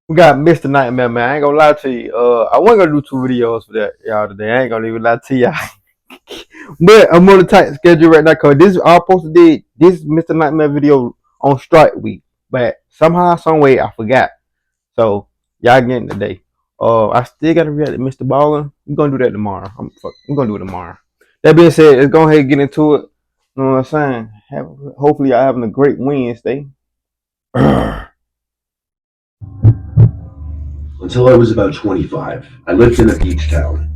We got Mr. Nightmare, man. I ain't gonna lie to you. I wasn't gonna do two videos for that, y'all, today. I ain't gonna even lie to y'all. But I'm on a tight schedule right now because this I supposed to do this Mr. Nightmare video on strike week. But somehow, some way I forgot. So y'all getting today. I still gotta react to Mr. Baller. I'm gonna do that tomorrow. I'm gonna do it tomorrow. That being said, let's go ahead and get into it. You know what I'm saying? Hopefully y'all having a great Wednesday. Until I was about 25, I lived in a beach town.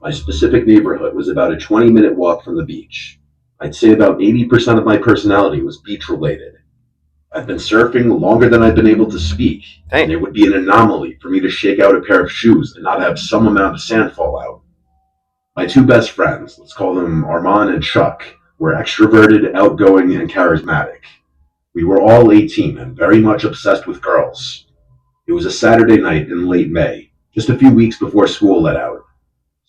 My specific neighborhood was about a 20-minute walk from the beach. I'd say about 80% of my personality was beach related. I've been surfing longer than I've been able to speak, and Dang. it would be an anomaly for me to shake out a pair of shoes and not have some amount of sand fall out. My two best friends, let's call them Armand and Chuck, were extroverted, outgoing, and charismatic. We were all 18 and very much obsessed with girls. It was a Saturday night in late May, just a few weeks before school let out.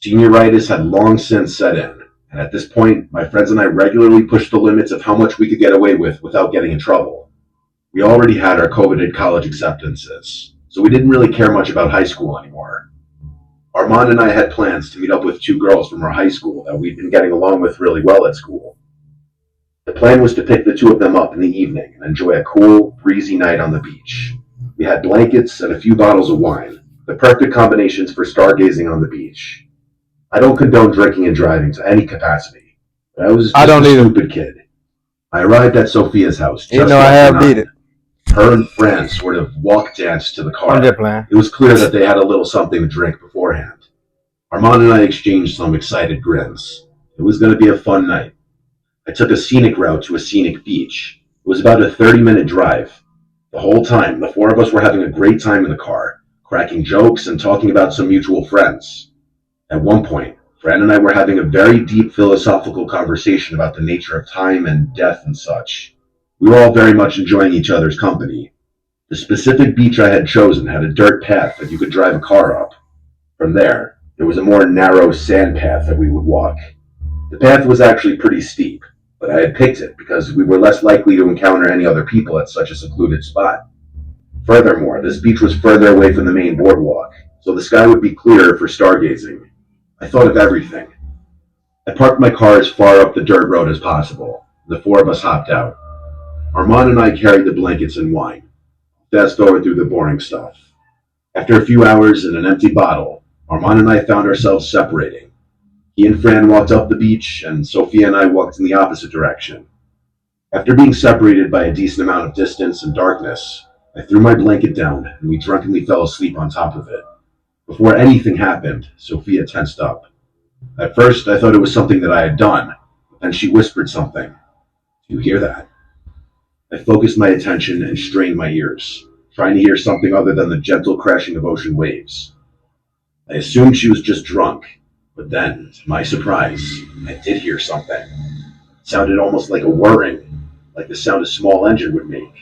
Senioritis had long since set in, and at this point, my friends and I regularly pushed the limits of how much we could get away with without getting in trouble. We already had our coveted college acceptances, so we didn't really care much about high school anymore. Armand and I had plans to meet up with two girls from our high school that we'd been getting along with really well at school. The plan was to pick the two of them up in the evening and enjoy a cool, breezy night on the beach. We had blankets and a few bottles of wine, the perfect combinations for stargazing on the beach. I don't condone drinking and driving to any capacity, but I was I just don't a either. stupid kid. I arrived at Sophia's house You just know I after have beat 9. it. Her and Fran sort of walk danced to the I'm just car. playing. It was clear that they had a little something to drink beforehand. Armand and I exchanged some excited grins. It was going to be a fun night. I took a scenic route to a scenic beach. It was about a 30-minute drive. The whole time, the four of us were having a great time in the car, cracking jokes and talking about some mutual friends. At one point, Fran and I were having a very deep philosophical conversation about the nature of time and death and such. We were all very much enjoying each other's company. The specific beach I had chosen had a dirt path that you could drive a car up. From there was a more narrow sand path that we would walk. The path was actually pretty steep, but I had picked it because we were less likely to encounter any other people at such a secluded spot. Furthermore, this beach was further away from the main boardwalk, so the sky would be clearer for stargazing. I thought of everything. I parked my car as far up the dirt road as possible. The four of us hopped out. Armand and I carried the blankets and wine. Fast forward through the boring stuff. After a few hours and an empty bottle, Armand and I found ourselves separating. He and Fran walked up the beach, and Sophia and I walked in the opposite direction. After being separated by a decent amount of distance and darkness, I threw my blanket down and we drunkenly fell asleep on top of it. Before anything happened, Sophia tensed up. At first, I thought it was something that I had done, but then she whispered something. Do you hear that? I focused my attention and strained my ears, trying to hear something other than the gentle crashing of ocean waves. I assumed she was just drunk, but then, to my surprise, I did hear something. It sounded almost like a whirring, like the sound a small engine would make.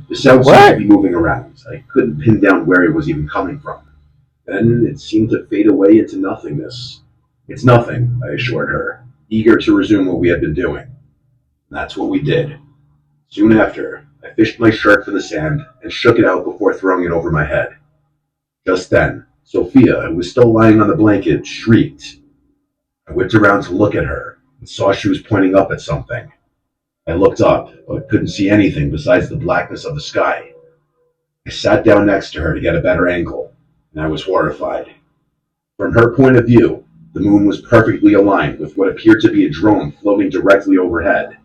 The sound seemed to What? be moving around. I couldn't pin down where it was even coming from. Then it seemed to fade away into nothingness. It's nothing, I assured her, eager to resume what we had been doing. And that's what we did. Soon after, I fished my shirt from the sand and shook it out before throwing it over my head. Just then, Sophia, who was still lying on the blanket, shrieked. I whipped around to look at her and saw she was pointing up at something. I looked up, but couldn't see anything besides the blackness of the sky. I sat down next to her to get a better angle, and I was horrified. From her point of view, the moon was perfectly aligned with what appeared to be a drone floating directly overhead.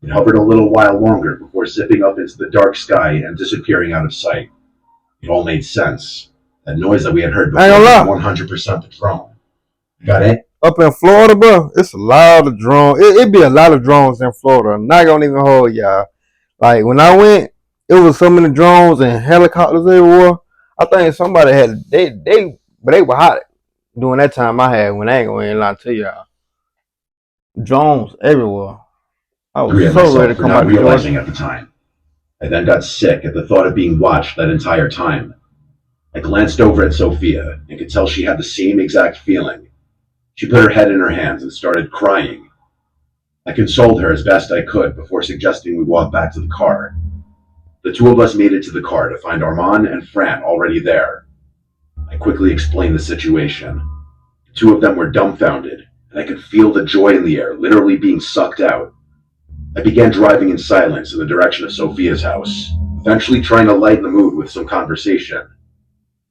It hovered a little while longer before zipping up into the dark sky and disappearing out of sight. It all made sense. That noise that we had heard I ain't before gonna was lie. 100% the drone. Got it? Up in Florida, bro, it's a lot of drones. It be a lot of drones in Florida. I'm not gonna even hold y'all. Like when I went, it was so many drones and helicopters everywhere. I think somebody had but they were hot during that time I had when I ain't gonna lie to y'all. Drones everywhere. I was Angry at so ready myself to for come not out to realizing Georgia. at the time. I then got sick at the thought of being watched that entire time. I glanced over at Sophia and could tell she had the same exact feeling. She put her head in her hands and started crying. I consoled her as best I could before suggesting we walk back to the car. The two of us made it to the car to find Armand and Fran already there. I quickly explained the situation. The two of them were dumbfounded, and I could feel the joy in the air, literally being sucked out. I began driving in silence in the direction of Sophia's house, eventually trying to lighten the mood with some conversation.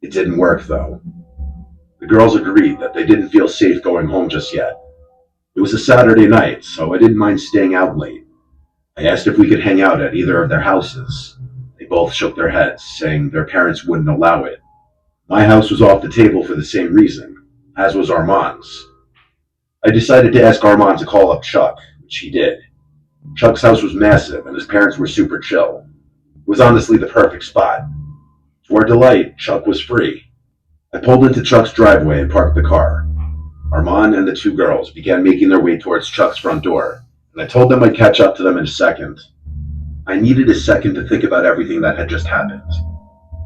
It didn't work, though. The girls agreed that they didn't feel safe going home just yet. It was a Saturday night, so I didn't mind staying out late. I asked if we could hang out at either of their houses. They both shook their heads, saying their parents wouldn't allow it. My house was off the table for the same reason, as was Armand's. I decided to ask Armand to call up Chuck, which he did. Chuck's house was massive, and his parents were super chill. It was honestly the perfect spot. To our delight, Chuck was free. I pulled into Chuck's driveway and parked the car. Armand and the two girls began making their way towards Chuck's front door, and I told them I'd catch up to them in a second. I needed a second to think about everything that had just happened.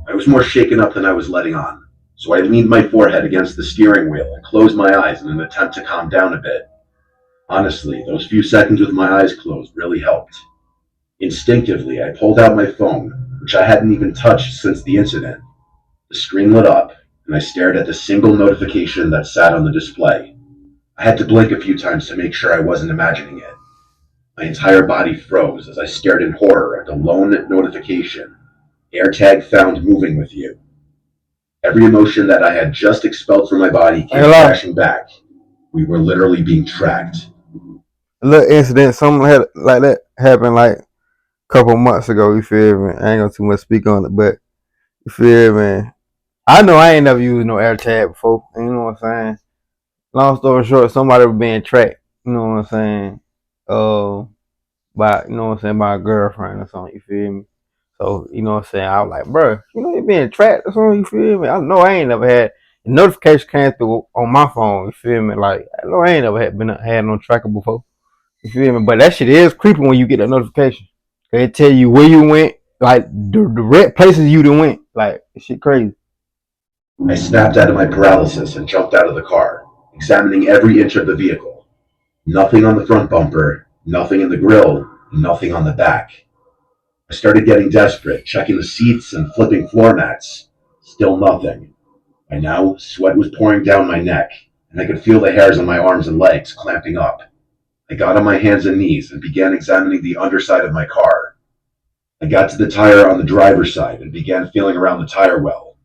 I was more shaken up than I was letting on, so I leaned my forehead against the steering wheel and closed my eyes in an attempt to calm down a bit. Honestly, those few seconds with my eyes closed really helped. Instinctively, I pulled out my phone, which I hadn't even touched since the incident. The screen lit up, and I stared at the single notification that sat on the display. I had to blink a few times to make sure I wasn't imagining it. My entire body froze as I stared in horror at the lone notification. AirTag found moving with you. Every emotion that I had just expelled from my body came crashing back. We were literally being tracked. A little incident, something like that happened like a couple months ago, you feel me? I ain't gonna too much speak on it, but you feel me? I know I ain't never used no AirTag before, you know what I'm saying? Long story short, somebody was being tracked, you know what I'm saying? By, you know what I'm saying, by a girlfriend or something, you feel me? So, you know what I'm saying? I was like, bro, you know, you're being tracked or something, you feel me? I know I ain't never had the notification came through on my phone, you feel me? Like, I know I ain't never had no tracker before, you feel me? But that shit is creepy when you get that notification. They tell you where you went, like the red places you done went. Like, shit crazy. I snapped out of my paralysis and jumped out of the car, examining every inch of the vehicle. Nothing on the front bumper, nothing in the grille, nothing on the back. I started getting desperate, checking the seats and flipping floor mats. Still nothing. By now, sweat was pouring down my neck, and I could feel the hairs on my arms and legs clamping up. I got on my hands and knees and began examining the underside of my car. I got to the tire on the driver's side and began feeling around the tire well.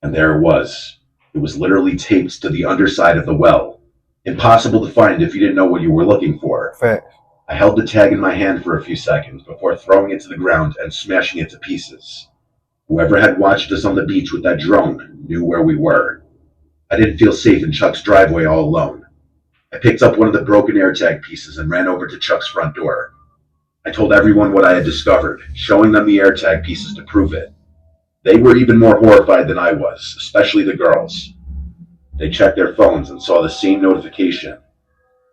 And there it was. It was literally taped to the underside of the well. Impossible to find if you didn't know what you were looking for. Fact. I held the tag in my hand for a few seconds before throwing it to the ground and smashing it to pieces. Whoever had watched us on the beach with that drone knew where we were. I didn't feel safe in Chuck's driveway all alone. I picked up one of the broken AirTag pieces and ran over to Chuck's front door. I told everyone what I had discovered, showing them the AirTag pieces to prove it. They were even more horrified than I was, especially the girls. They checked their phones and saw the same notification.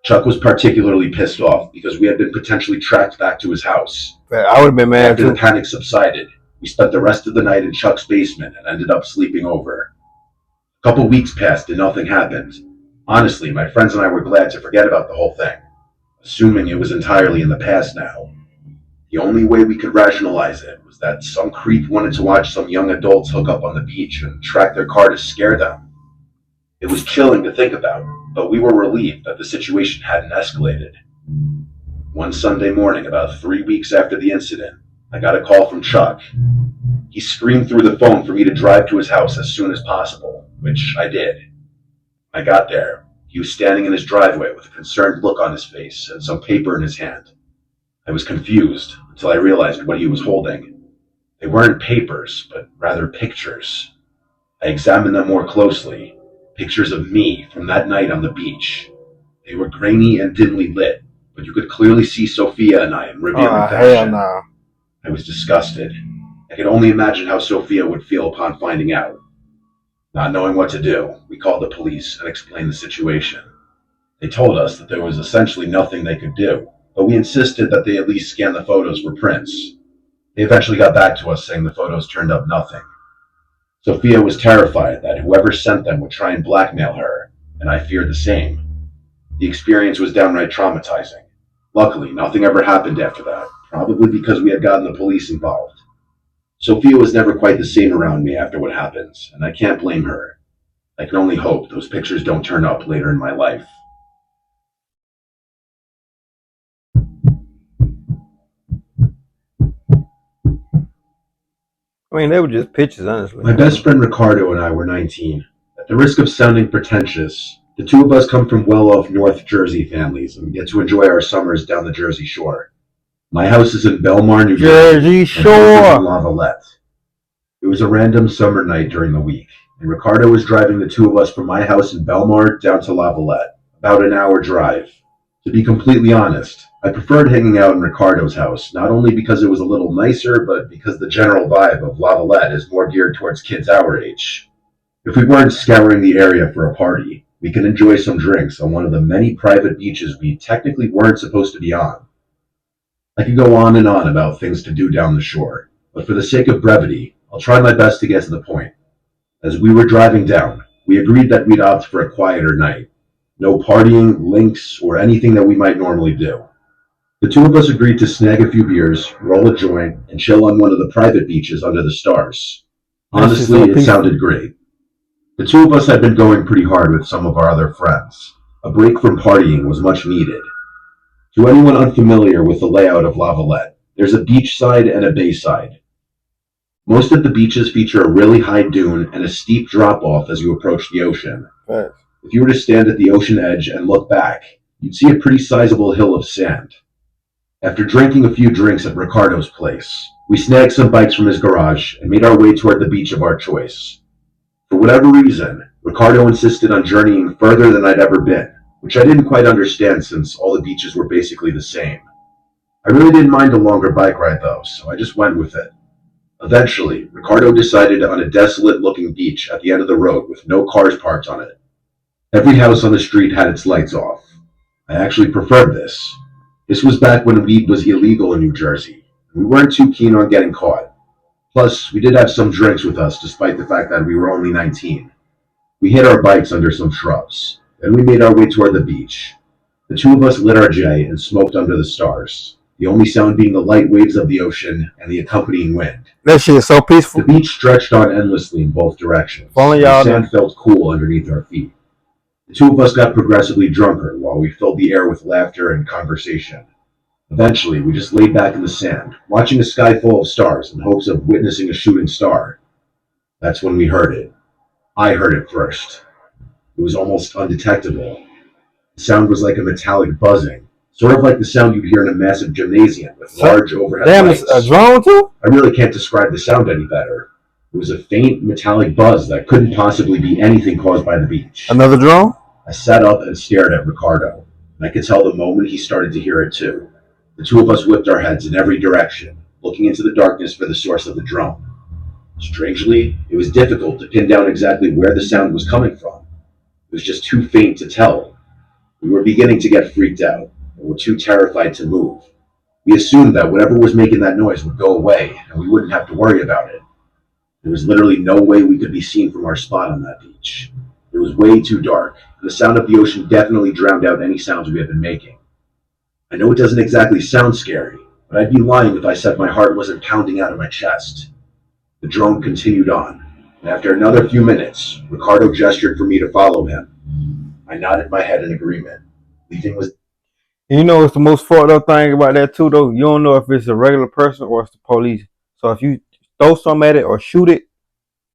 Chuck was particularly pissed off because we had been potentially tracked back to his house. I would have been mad After too. the panic subsided, we spent the rest of the night in Chuck's basement and ended up sleeping over. A couple weeks passed and nothing happened. Honestly, my friends and I were glad to forget about the whole thing, assuming it was entirely in the past now. The only way we could rationalize it was that some creep wanted to watch some young adults hook up on the beach and track their car to scare them. It was chilling to think about, but we were relieved that the situation hadn't escalated. One Sunday morning, about 3 weeks after the incident, I got a call from Chuck. He screamed through the phone for me to drive to his house as soon as possible, which I did. I got there. He was standing in his driveway with a concerned look on his face and some paper in his hand. I was confused until I realized what he was holding. They weren't papers, but rather pictures. I examined them more closely. Pictures of me from that night on the beach. They were grainy and dimly lit, but you could clearly see Sophia and I in revealing fashion. Hell no. I was disgusted. I could only imagine how Sophia would feel upon finding out. Not knowing what to do, we called the police and explained the situation. They told us that there was essentially nothing they could do, but we insisted that they at least scan the photos for prints. They eventually got back to us saying the photos turned up nothing. Sophia was terrified that whoever sent them would try and blackmail her, and I feared the same. The experience was downright traumatizing. Luckily, nothing ever happened after that, probably because we had gotten the police involved. Sophia was never quite the same around me after what happened, and I can't blame her. I can only hope those pictures don't turn up later in my life. I mean, they were just pictures, honestly. My best friend Ricardo and I were 19. At the risk of sounding pretentious, the two of us come from well-off North Jersey families and get to enjoy our summers down the Jersey Shore. My house is in Belmar, New Jersey, Jersey and hers is in Shore. Lavallette. It was a random summer night during the week, and Ricardo was driving the two of us from my house in Belmar down to Lavallette, about an hour drive. To be completely honest, I preferred hanging out in Ricardo's house, not only because it was a little nicer, but because the general vibe of Lavallette is more geared towards kids our age. If we weren't scouring the area for a party, we could enjoy some drinks on one of the many private beaches we technically weren't supposed to be on. I could go on and on about things to do down the shore, but for the sake of brevity, I'll try my best to get to the point. As we were driving down, we agreed that we'd opt for a quieter night. No partying, links, or anything that we might normally do. The two of us agreed to snag a few beers, roll a joint, and chill on one of the private beaches under the stars. Honestly, it sounded great. The two of us had been going pretty hard with some of our other friends. A break from partying was much needed. To anyone unfamiliar with the layout of Lavallette, there's a beach side and a bay side. Most of the beaches feature a really high dune and a steep drop-off as you approach the ocean. Right. If you were to stand at the ocean edge and look back, you'd see a pretty sizable hill of sand. After drinking a few drinks at Ricardo's place, we snagged some bikes from his garage and made our way toward the beach of our choice. For whatever reason, Ricardo insisted on journeying further than I'd ever been, which I didn't quite understand since all the beaches were basically the same. I really didn't mind a longer bike ride though, so I just went with it. Eventually, Ricardo decided on a desolate-looking beach at the end of the road with no cars parked on it. Every house on the street had its lights off. I actually preferred this. This was back when weed was illegal in New Jersey. We weren't too keen on getting caught. Plus, we did have some drinks with us despite the fact that we were only 19. We hid our bikes under some shrubs. Then we made our way toward the beach. The two of us lit our J and smoked under the stars, the only sound being the light waves of the ocean and the accompanying wind. That shit is so peaceful. The beach stretched on endlessly in both directions. Only The y'all sand felt cool underneath our feet. The two of us got progressively drunker while we filled the air with laughter and conversation. Eventually, we just laid back in the sand, watching a sky full of stars in hopes of witnessing a shooting star. That's when we heard it. I heard it first. It was almost undetectable. The sound was like a metallic buzzing, sort of like the sound you'd hear in a massive gymnasium with large overhead Damn, lights. it's a drone too? I really can't describe the sound any better. It was a faint metallic buzz that couldn't possibly be anything caused by the beach. Another drone? I sat up and stared at Ricardo, and I could tell the moment he started to hear it too. The two of us whipped our heads in every direction, looking into the darkness for the source of the drone. Strangely, it was difficult to pin down exactly where the sound was coming from. It was just too faint to tell. We were beginning to get freaked out, and were too terrified to move. We assumed that whatever was making that noise would go away, and we wouldn't have to worry about it. There was literally no way we could be seen from our spot on that beach. It was way too dark, and the sound of the ocean definitely drowned out any sounds we had been making. I know it doesn't exactly sound scary, but I'd be lying if I said my heart wasn't pounding out of my chest. The drone continued on, and after another few minutes, Ricardo gestured for me to follow him. I nodded my head in agreement. Leaving was You know what's the most fucked up thing about that too though? You don't know if it's a regular person or it's the police. So if you throw something at it or shoot it,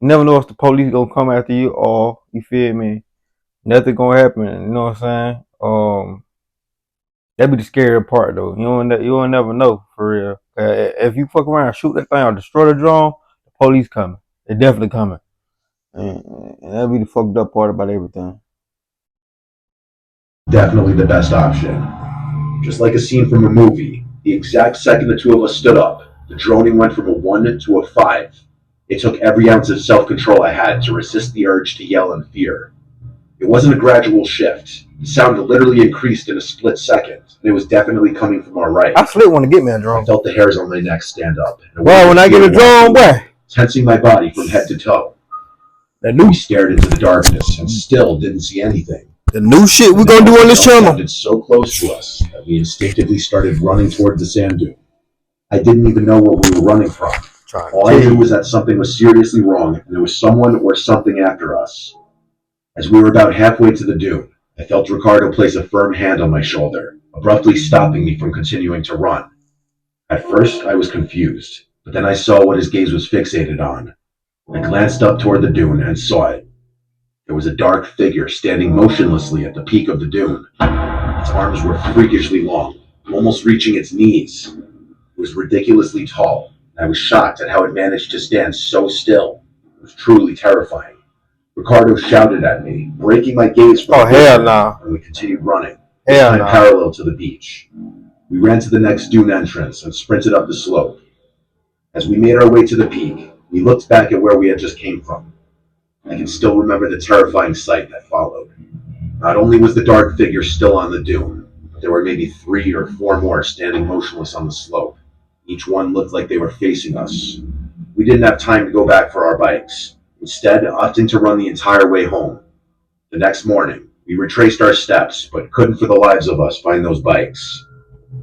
you never know if the police gonna come after you or you feel me. Nothing gonna happen, you know what I'm saying? That'd be the scary part though. You don't never know for real. If you fuck around and shoot that thing or destroy the drone, the police coming. They definitely coming. And that'd be the fucked up part about everything. definitely the best option. Just like a scene from a movie, the exact second the two of us stood up, the droning went from a 1 to a 5. It took every ounce of self-control I had to resist the urge to yell in fear. It wasn't a gradual shift. The sound literally increased in a split second, and it was definitely coming from our right. I still want to get me a I drone. felt the hairs on my neck stand up. Well, when I get a drone, boy, tensing my body from head to toe. that new We stared into the darkness and still didn't see anything. the new shit we gonna do on this It channel. sounded so close to us that we instinctively started running toward the sand dune. I didn't even know what we were running from. All I knew was that something was seriously wrong, and there was someone or something after us. As we were about halfway to the dune, I felt Ricardo place a firm hand on my shoulder, abruptly stopping me from continuing to run. At first, I was confused, but then I saw what his gaze was fixated on. I glanced up toward the dune and saw it. There was a dark figure standing motionlessly at the peak of the dune. Its arms were freakishly long, almost reaching its knees. It was ridiculously tall, and I was shocked at how it managed to stand so still. It was truly terrifying. Ricardo shouted at me, breaking my gaze from Oh, the hell picture, no. and we continued running, this Hell time no. parallel to the beach. We ran to the next dune entrance and sprinted up the slope. As we made our way to the peak, we looked back at where we had just came from. I can still remember the terrifying sight that followed. Not only was the dark figure still on the dune, but there were maybe 3 or 4 more standing motionless on the slope. Each one looked like they were facing us. We didn't have time to go back for our bikes, instead opting to run the entire way home. The next morning, we retraced our steps, but couldn't for the lives of us find those bikes.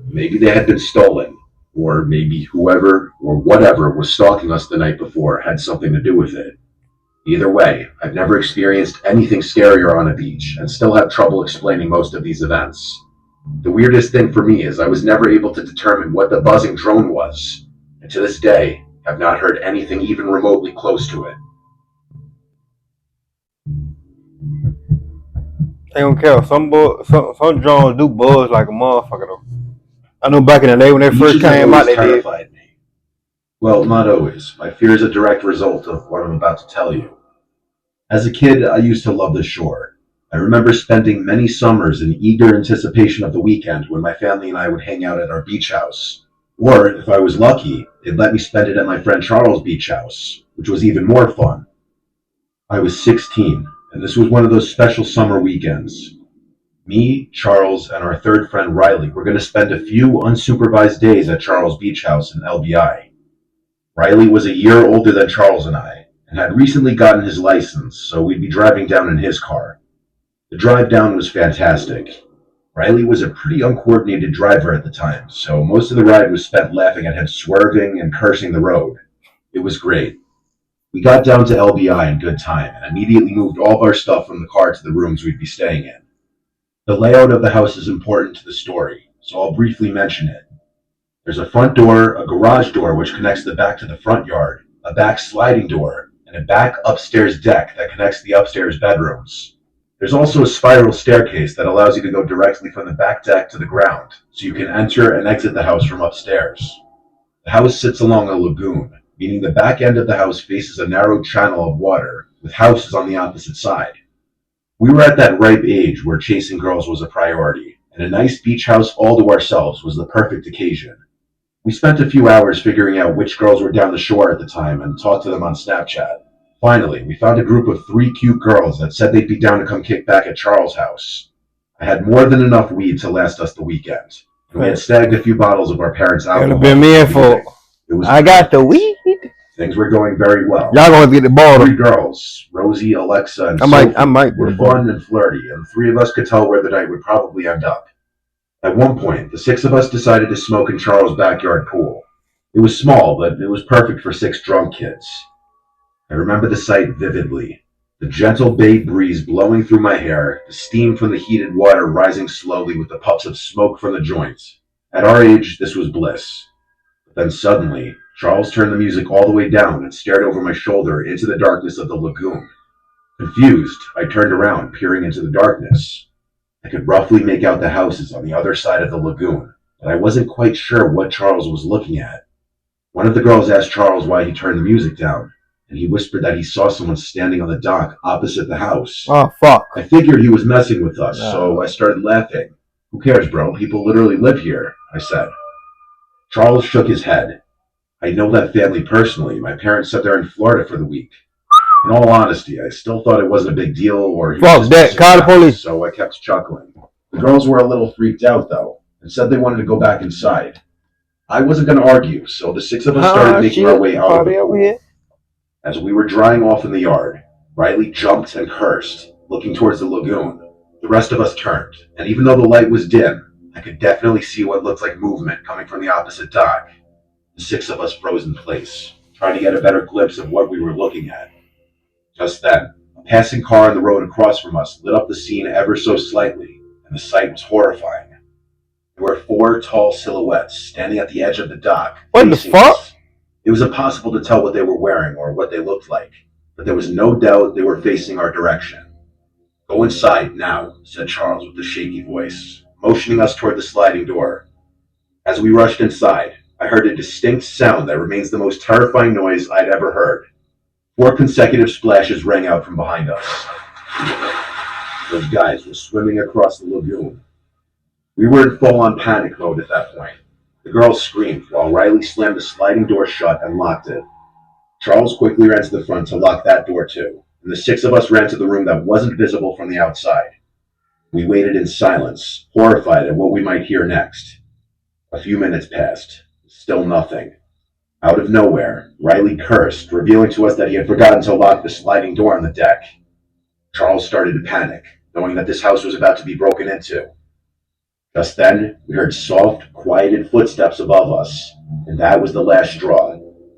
Maybe they had been stolen, or maybe whoever or whatever was stalking us the night before had something to do with it. Either way, I've never experienced anything scarier on a beach, and still have trouble explaining most of these events. The weirdest thing for me is I was never able to determine what the buzzing drone was, and to this day, have not heard anything even remotely close to it. They don't care. Some drones do buzz like a motherfucker though. I know back in the day when they first Beaches have came out, always they did. terrified me. Well, not always. My fear is a direct result of what I'm about to tell you. As a kid, I used to love the shore. I remember spending many summers in eager anticipation of the weekend when my family and I would hang out at our beach house. Or, if I was lucky, they'd let me spend it at my friend Charles' beach house, which was even more fun. I was 16, and this was one of those special summer weekends. Me, Charles, and our third friend Riley were going to spend a few unsupervised days at Charles' beach house in LBI. Riley was a year older than Charles and I, and had recently gotten his license, so we'd be driving down in his car. The drive down was fantastic. Riley was a pretty uncoordinated driver at the time, so most of the ride was spent laughing at him swerving and cursing the road. It was great. We got down to LBI in good time, and immediately moved all of our stuff from the car to the rooms we'd be staying in. The layout of the house is important to the story, so I'll briefly mention it. There's a front door, a garage door which connects the back to the front yard, a back sliding door, and a back upstairs deck that connects the upstairs bedrooms. There's also a spiral staircase that allows you to go directly from the back deck to the ground, so you can enter and exit the house from upstairs. The house sits along a lagoon, meaning the back end of the house faces a narrow channel of water, with houses on the opposite side. We were at that ripe age where chasing girls was a priority, and a nice beach house all to ourselves was the perfect occasion. We spent a few hours figuring out which girls were down the shore at the time and talked to them on Snapchat. Finally, we found a group of 3 cute girls that said they'd be down to come kick back at Charles' house. I had more than enough weed to last us the weekend, and we had snagged a few bottles of our parents' alcohol. It'll be me for. I got the weed. Things were going very well. Y'all gonna get the ball. 3 girls, Rosie, Alexa, and Sophie, were fun and flirty, and the 3 of us could tell where the night would probably end up. At one point, the 6 of us decided to smoke in Charles' backyard pool. It was small, but it was perfect for 6 drunk kids. I remember the sight vividly. The gentle bay breeze blowing through my hair, the steam from the heated water rising slowly with the puffs of smoke from the joints. At our age, this was bliss. But then suddenly, Charles turned the music all the way down and stared over my shoulder into the darkness of the lagoon. Confused, I turned around, peering into the darkness. I could roughly make out the houses on the other side of the lagoon, but I wasn't quite sure what Charles was looking at. One of the girls asked Charles why he turned the music down, and he whispered that he saw someone standing on the dock opposite the house. Oh, fuck. I figured he was messing with us, so I started laughing. Who cares, bro? People literally live here, I said. Charles shook his head. I know that family personally. My parents said they're in Florida for the week. In all honesty, I still thought it wasn't a big deal, or he was just Call the police. So I kept chuckling. The girls were a little freaked out, though, and said they wanted to go back inside. I wasn't going to argue, so the 6 of us started making our way out of the pool. As we were drying off in the yard, Riley jumped and cursed, looking towards the lagoon. The rest of us turned, and even though the light was dim, I could definitely see what looked like movement coming from the opposite dock. The 6 of us froze in place. trying to get a better glimpse of what we were looking at. Just then, a passing car on the road across from us lit up the scene ever so slightly, and the sight was horrifying. There were 4 tall silhouettes standing at the edge of the dock. What the fuck? Us. It was impossible to tell what they were wearing or what they looked like, but there was no doubt they were facing our direction. "Go inside now," said Charles with a shaky voice, motioning us toward the sliding door. As we rushed inside, I heard a distinct sound that remains the most terrifying noise I'd ever heard. 4 consecutive splashes rang out from behind us. Those guys were swimming across the lagoon. We were in full-on panic mode at that point. The girls screamed while Riley slammed the sliding door shut and locked it. Charles quickly ran to the front to lock that door too, and the 6 of us ran to the room that wasn't visible from the outside. We waited in silence, horrified at what we might hear next. A few minutes passed. Still nothing. Out of nowhere, Riley cursed, revealing to us that he had forgotten to lock the sliding door on the deck. Charles started to panic, knowing that this house was about to be broken into. Just then, we heard soft, quieted footsteps above us, and that was the last straw.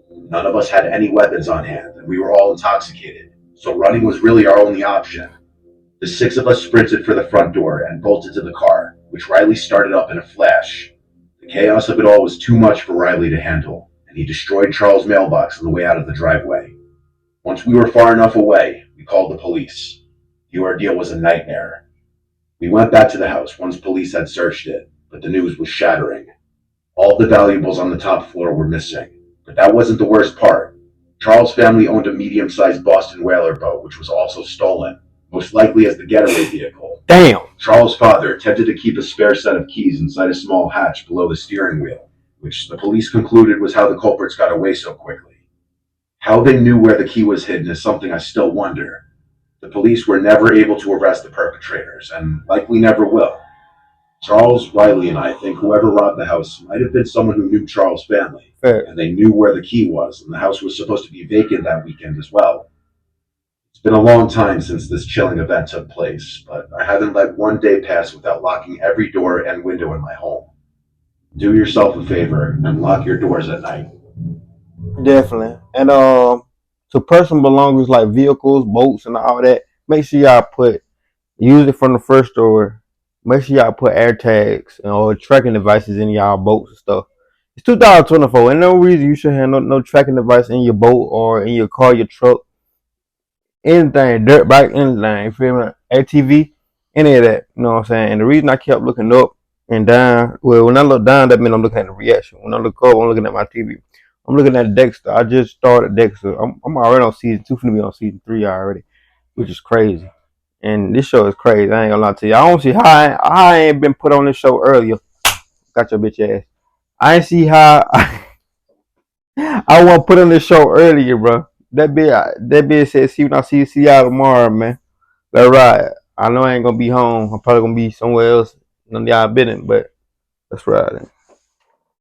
None of us had any weapons on hand, and we were all intoxicated, so running was really our only option. The 6 of us sprinted for the front door and bolted to the car, which Riley started up in a flash. The chaos of it all was too much for Riley to handle, and he destroyed Charles' mailbox on the way out of the driveway. Once we were far enough away, we called the police. The ordeal was a nightmare. We went back to the house once police had searched it, but the news was shattering. All the valuables on the top floor were missing, but that wasn't the worst part. Charles' family owned a medium-sized Boston whaler boat, which was also stolen, most likely as the getaway vehicle. Damn. Charles' father attempted to keep a spare set of keys inside a small hatch below the steering wheel, which the police concluded was how the culprits got away so quickly. How they knew where the key was hidden is something I still wonder. The police were never able to arrest the perpetrators, and likely never will. Charles, Riley, and I think whoever robbed the house might have been someone who knew Charles' family, and they knew where the key was, and the house was supposed to be vacant that weekend as well. It's been a long time since this chilling event took place, but I haven't let one day pass without locking every door and window in my home. Do yourself a favor and lock your doors at night. Definitely. And so personal belongings like vehicles, boats, and all that, make sure y'all use it from the first door. Make sure y'all put air tags or tracking devices in y'all boats and stuff. It's 2024, and no reason you should have no tracking device in your boat or in your car, your truck, anything, dirt bike, anything. You feel me? ATV, any of that. You know what I'm saying? And the reason I kept looking up and down, well, when I look down, that means I'm looking at the reaction. When I look up, I'm looking at my TV. I'm looking at Dexter. I just started Dexter. I'm already on season 2, finna be on season 3 already, which is crazy. And this show is crazy. I ain't gonna lie to you. I don't see how I ain't been put on this show earlier. Got your bitch ass. I ain't see how I want put on this show earlier, bro. That bitch said, see when I see y'all tomorrow, man. That's right. I know I ain't gonna be home. I'm probably gonna be somewhere else. None of y'all been in, but that's right.